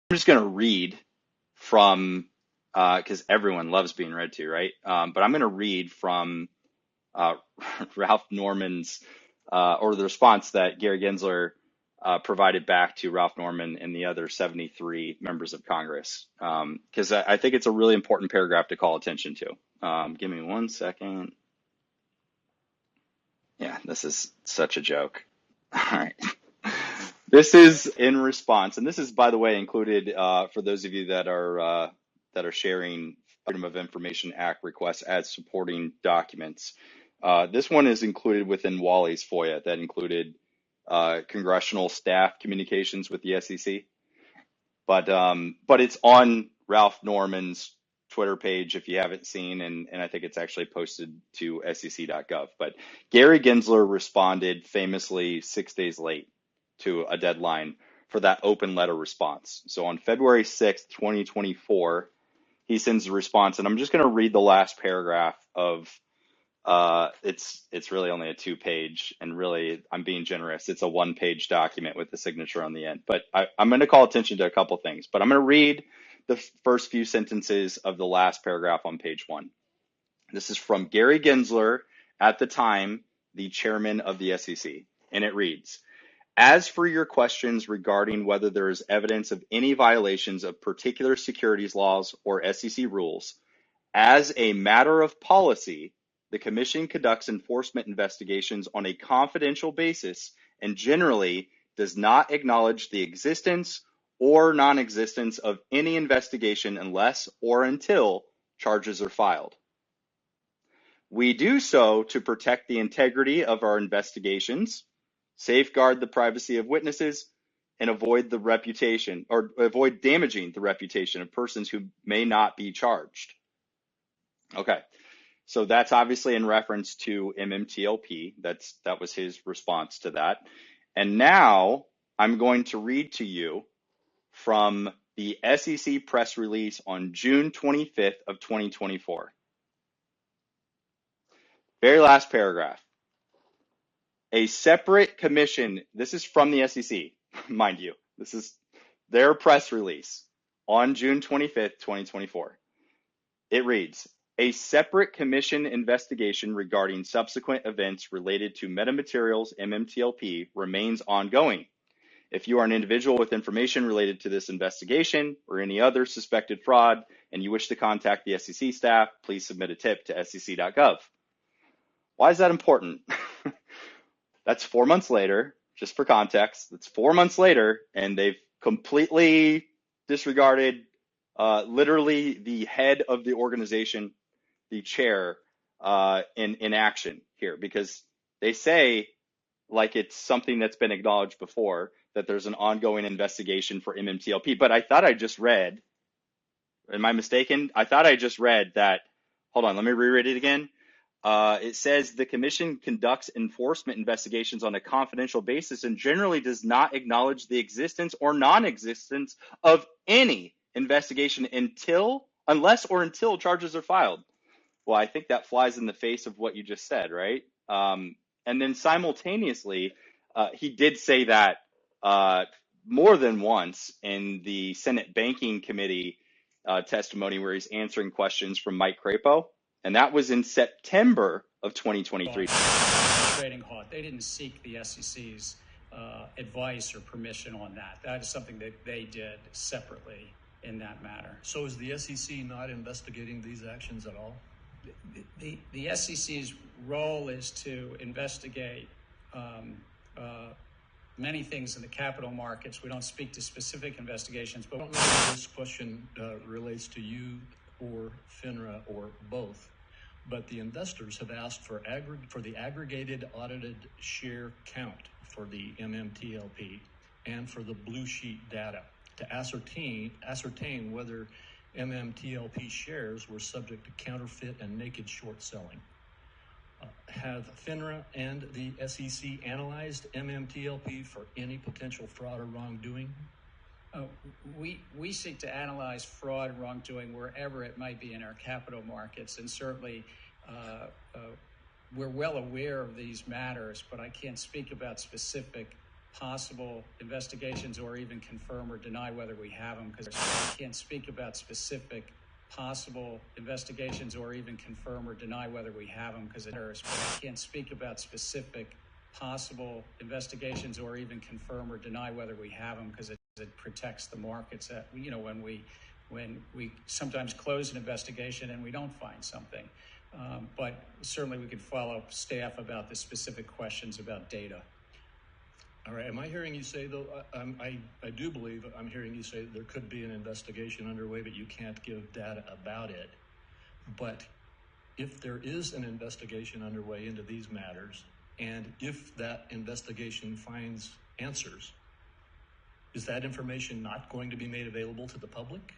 I'm just going to read from, because everyone loves being read to, right? But I'm going to read from Ralph Norman's, or the response that Gary Gensler provided back to Ralph Norman and the other 73 members of Congress, because I think it's a really important paragraph to call attention to. Give me 1 second. Yeah, this is such a joke. All right. This is in response, and this is, by the way, included for those of you that are sharing Freedom of Information Act requests as supporting documents. This one is included within Wally's FOIA that included congressional staff communications with the SEC, but it's on Ralph Norman's Twitter page if you haven't seen, and I think it's actually posted to sec.gov. But Gary Gensler responded famously 6 days late to a deadline for that open letter response. So on February 6th, 2024, he sends a response, and I'm just going to read the last paragraph of it's really only a 2-page, and really, I'm being generous. It's a 1-page document with the signature on the end. But I'm going to call attention to a couple things. But I'm going to read the first few sentences of the last paragraph on page 1. This is from Gary Gensler, at the time, the chairman of the SEC. And it reads, "As for your questions regarding whether there is evidence of any violations of particular securities laws or SEC rules, as a matter of policy, the Commission conducts enforcement investigations on a confidential basis and generally does not acknowledge the existence or non-existence of any investigation unless or until charges are filed. We do so to protect the integrity of our investigations, safeguard the privacy of witnesses, and avoid damaging the reputation of persons who may not be charged." Okay. So that's obviously in reference to MMTLP. That was his response to that. And now I'm going to read to you from the SEC press release on June 25th of 2024. Very last paragraph. A separate commission, this is from the SEC, mind you. This is their press release on June 25th, 2024. It reads, "A separate commission investigation regarding subsequent events related to metamaterials MMTLP remains ongoing. If you are an individual with information related to this investigation or any other suspected fraud and you wish to contact the SEC staff, please submit a tip to sec.gov." Why is that important? That's 4 months later, just for context. That's 4 months later, and they've completely disregarded literally the head of the organization, the chair, in action here, because they say, like it's something that's been acknowledged before, that there's an ongoing investigation for MMTLP. But I thought I just read, am I mistaken? I thought I just read that, hold on, let me reread it again. It says the commission conducts enforcement investigations on a confidential basis and generally does not acknowledge the existence or non-existence of any investigation unless or until charges are filed. Well, I think that flies in the face of what you just said, right? And then simultaneously, he did say that more than once in the Senate Banking Committee testimony where he's answering questions from Mike Crapo. And that was in September of 2023. Trading halt. They didn't seek the SEC's advice or permission on that. That is something that they did separately in that matter. So is the SEC not investigating these actions at all? The SEC's role is to investigate many things in the capital markets. We don't speak to specific investigations, but this question relates to you or FINRA or both. But the investors have asked for the aggregated audited share count for the MMTLP and for the blue sheet data to ascertain whether MMTLP shares were subject to counterfeit and naked short selling. Have FINRA and the SEC analyzed MMTLP for any potential fraud or wrongdoing? We seek to analyze fraud and wrongdoing wherever it might be in our capital markets, and certainly we're well aware of these matters, but I can't speak about specific possible investigations or even confirm or deny whether we have them, because I can't speak about specific possible investigations or even confirm or deny whether we have them, because I can't speak about specific possible investigations or even confirm or deny whether we have them, because it protects the markets. That, you know, when we sometimes close an investigation and we don't find something, but certainly we could follow up staff about the specific questions about data. All right. Am I hearing you say, though, I do believe I'm hearing you say that there could be an investigation underway, but you can't give data about it. But if there is an investigation underway into these matters, and if that investigation finds answers, is that information not going to be made available to the public?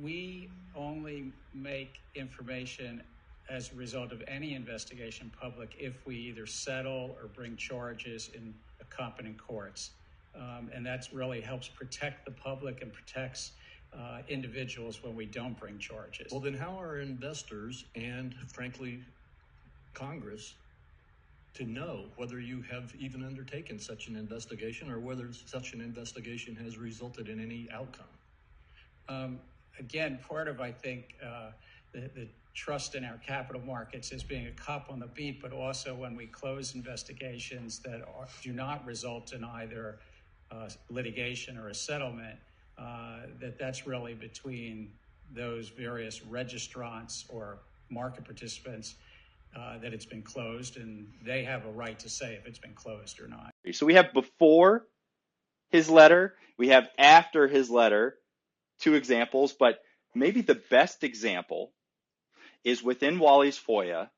We only make information as a result of any investigation public if we either settle or bring charges in competent courts. And that really helps protect the public and protects individuals when we don't bring charges. Well, then how are investors and, frankly, Congress to know whether you have even undertaken such an investigation or whether such an investigation has resulted in any outcome? Again, part of, I think, the trust in our capital markets as being a cop on the beat, but also when we close investigations that do not result in either litigation or a settlement, that's really between those various registrants or market participants, that it's been closed, and they have a right to say if it's been closed or not. So we have before his letter, we have after his letter, two examples, but maybe the best example is within Wally's FOIA,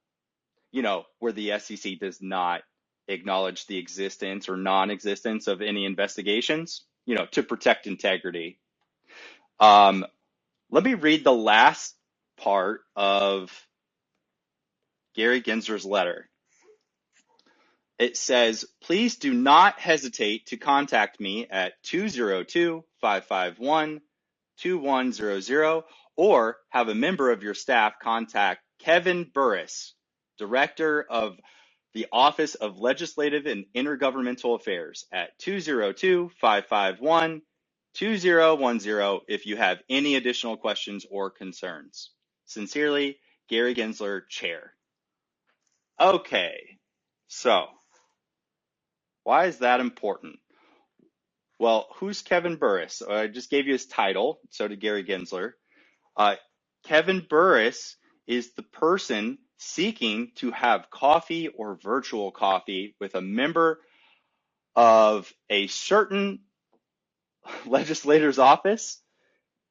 you know, where the SEC does not acknowledge the existence or non-existence of any investigations, you know, to protect integrity. Let me read the last part of Gary Gensler's letter. It says, please do not hesitate to contact me at 202-551-2100 or have a member of your staff contact Kevin Burris, Director of the Office of Legislative and Intergovernmental Affairs at 202-551-2010 if you have any additional questions or concerns. Sincerely, Gary Gensler, Chair. Okay, so why is that important? Well, who's Kevin Burris? I just gave you his title, so did Gary Gensler. Kevin Burris is the person seeking to have coffee or virtual coffee with a member of a certain legislator's office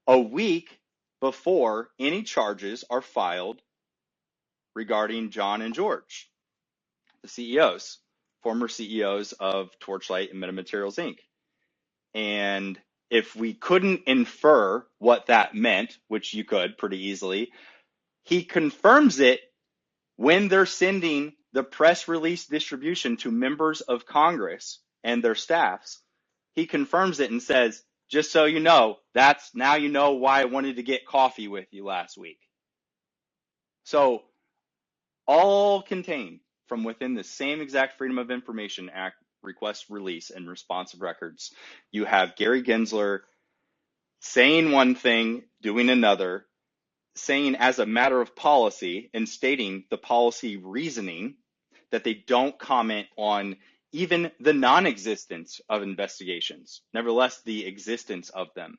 a week before any charges are filed regarding John and George, the CEOs, former CEOs of Torchlight and MetaMaterials Inc. And if we couldn't infer what that meant, which you could pretty easily, he confirms it when they're sending the press release distribution to members of Congress and their staffs. He confirms it and says, just so you know, now you know why I wanted to get coffee with you last week. So all contained from within the same exact Freedom of Information Act request release and responsive records. You have Gary Gensler saying one thing, doing another, saying as a matter of policy and stating the policy reasoning that they don't comment on even the non-existence of investigations, nevertheless the existence of them.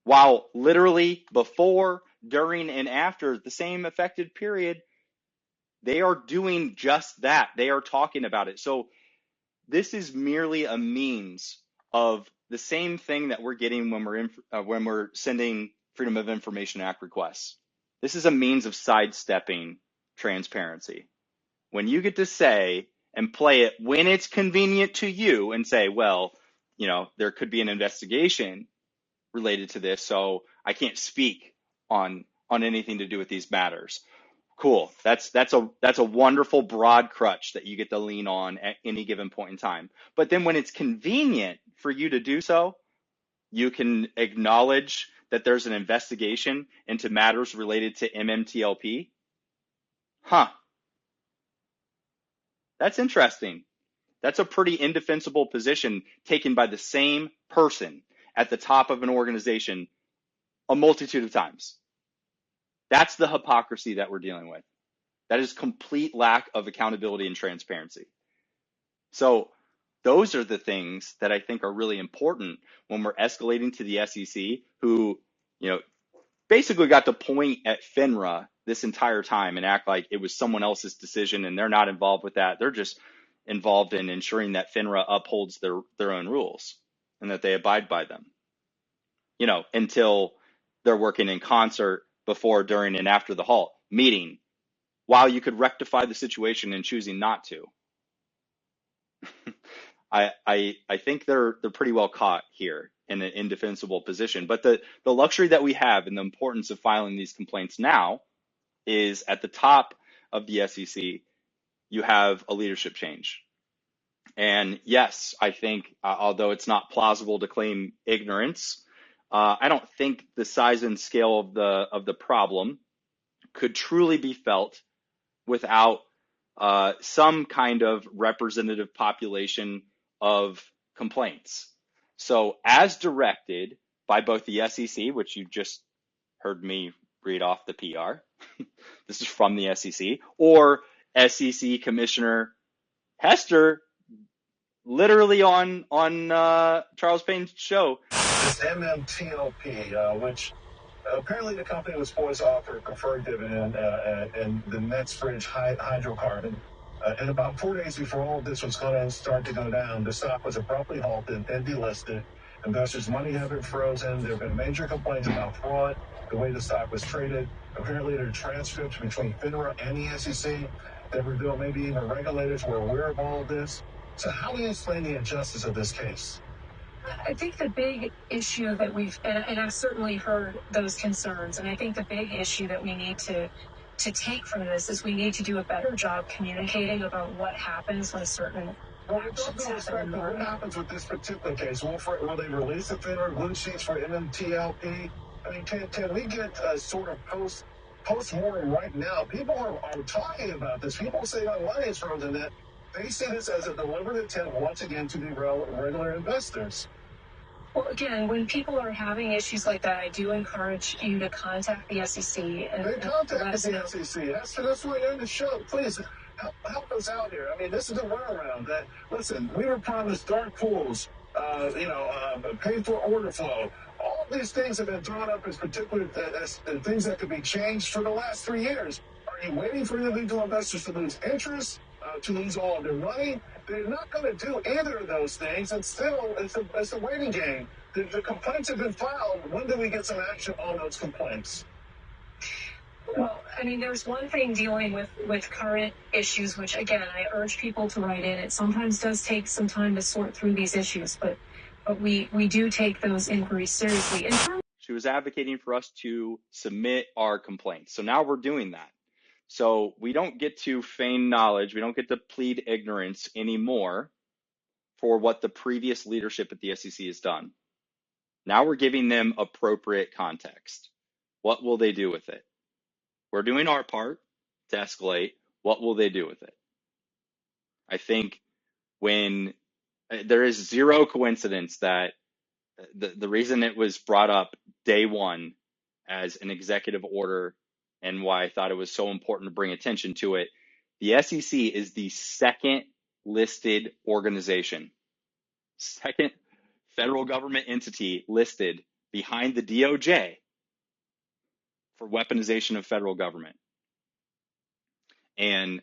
While literally before, during, and after the same affected period, they are doing just that. They are talking about it. So this is merely a means of the same thing that we're getting when we're sending Freedom of Information Act requests. This is a means of sidestepping transparency. When you get to say and play it when it's convenient to you and say, well, you know, there could be an investigation related to this, so I can't speak on anything to do with these matters. Cool. That's a wonderful broad crutch that you get to lean on at any given point in time. But then when it's convenient for you to do so, you can acknowledge that there's an investigation into matters related to MMTLP. That's interesting. That's a pretty indefensible position taken by the same person at the top of an organization a multitude of times. That's the hypocrisy that we're dealing with. That is complete lack of accountability and transparency. So those are the things that I think are really important when we're escalating to the SEC, who, basically got to point at FINRA this entire time and act like it was someone else's decision and they're not involved with that. They're just involved in ensuring that FINRA upholds their own rules and that they abide by them, until they're working in concert before, during, and after the halt meeting, while you could rectify the situation and choosing not to. I think they're pretty well caught here in an indefensible position. But the luxury that we have and the importance of filing these complaints now is at the top of the SEC, you have a leadership change. And yes, I think, although it's not plausible to claim ignorance, I don't think the size and scale of the problem could truly be felt without some kind of representative population of complaints. So as directed by both the SEC, which you just heard me read off the PR, this is from the SEC, or SEC Commissioner Hester, literally on Charles Payne's show. This MMTLP, which apparently the company was supposed to offer a preferred dividend and the Nexbridge hydrocarbon. And about 4 days before all of this was going to start to go down, the stock was abruptly halted and delisted. Investors' money had been frozen. There have been major complaints about fraud, the way the stock was traded. Apparently, there are transcripts between FINRA and the SEC that reveal maybe even regulators were aware of all of this. So how do you explain the injustice of this case? I think the big issue that and I've certainly heard those concerns, and I think the big issue that we need to take from this is we need to do a better job communicating about what happens when certain actions happen. What happens with this particular case? Will they release the FINRA blue sheets for MMTLP? I mean, can we get a sort of post-mortem right now? People are talking about this. People say my money is frozen, that they see this as a deliberate attempt once again to derail regular investors. Well, again, when people are having issues like that, I do encourage you to contact the SEC and contact the SEC. That's why you're in the show. Please help us out here. I mean, this is a runaround. That listen, we were promised dark pools, paid for order flow. All of these things have been thrown up as particular as things that could be changed for the last 3 years. Are you waiting for individual investors to lose interest, to lose all of their money? They're not going to do either of those things, and still, it's a waiting game. The complaints have been filed. When do we get some action on those complaints? Well, I mean, there's one thing dealing with current issues, which, again, I urge people to write in. It sometimes does take some time to sort through these issues, but we do take those inquiries seriously. She was advocating for us to submit our complaints. So now we're doing that. So we don't get to feign knowledge. We don't get to plead ignorance anymore for what the previous leadership at the SEC has done. Now we're giving them appropriate context. What will they do with it? We're doing our part to escalate. What will they do with it? I think when there is zero coincidence that the reason it was brought up day one as an executive order and why I thought it was so important to bring attention to it, the SEC is the second listed organization, second federal government entity listed behind the DOJ for weaponization of federal government. And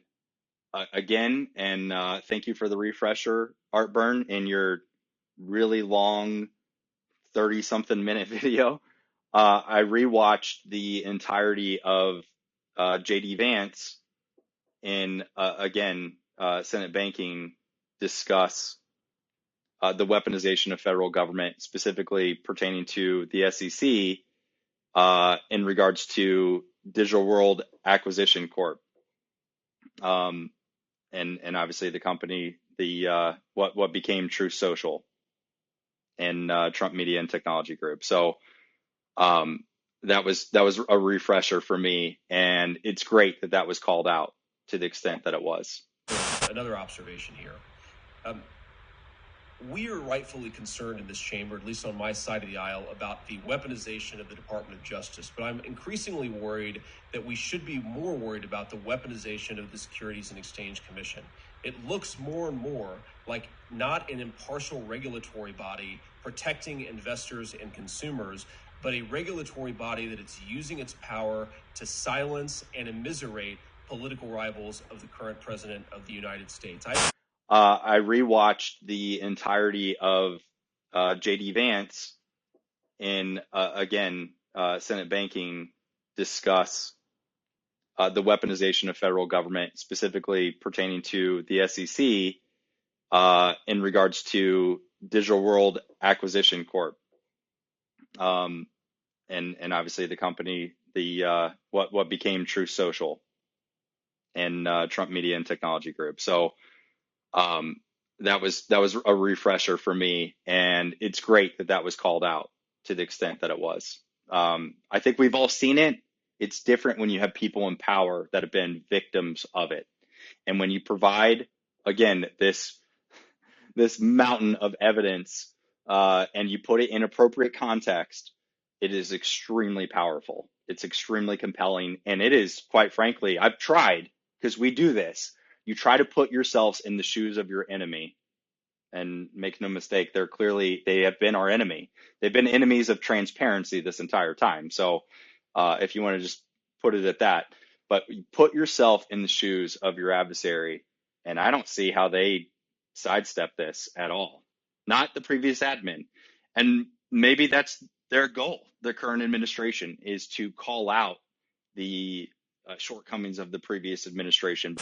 again, thank you for the refresher, Artburn, in your really long 30-something minute video. I rewatched the entirety of J.D. Vance in, Senate Banking discuss the weaponization of federal government, specifically pertaining to the SEC in regards to Digital World Acquisition Corp. And obviously the company, what became Truth Social and Trump Media and Technology Group. So that was a refresher for me, and it's great that was called out to the extent that it was. another observation here. We are rightfully concerned in this chamber, at least on my side of the aisle, about the weaponization of the Department of Justice. But I'm increasingly worried that we should be more worried about the weaponization of the Securities and Exchange Commission. It looks more and more like not an impartial regulatory body protecting investors and consumers, but a regulatory body that it's using its power to silence and immiserate political rivals of the current president of the United States. I rewatched the entirety of J.D. Vance in, Senate banking discuss the weaponization of federal government, specifically pertaining to the SEC in regards to Digital World Acquisition Corp. And obviously the company, what became Truth Social and Trump Media and Technology Group. So that was a refresher for me, and it's great that was called out to the extent that it was. I think we've all seen it. It's different when you have people in power that have been victims of it, and when you provide, again, this mountain of evidence, and you put it in appropriate context, it is extremely powerful. It's extremely compelling, and it is, quite frankly, I've tried, because we do this. You try to put yourselves in the shoes of your enemy, and make no mistake, they have been our enemy. They've been enemies of transparency this entire time. So if you want to just put it at that, but you put yourself in the shoes of your adversary, and I don't see how they sidestep this at all. Not the previous admin. And maybe that's their goal. The current administration is to call out the shortcomings of the previous administration.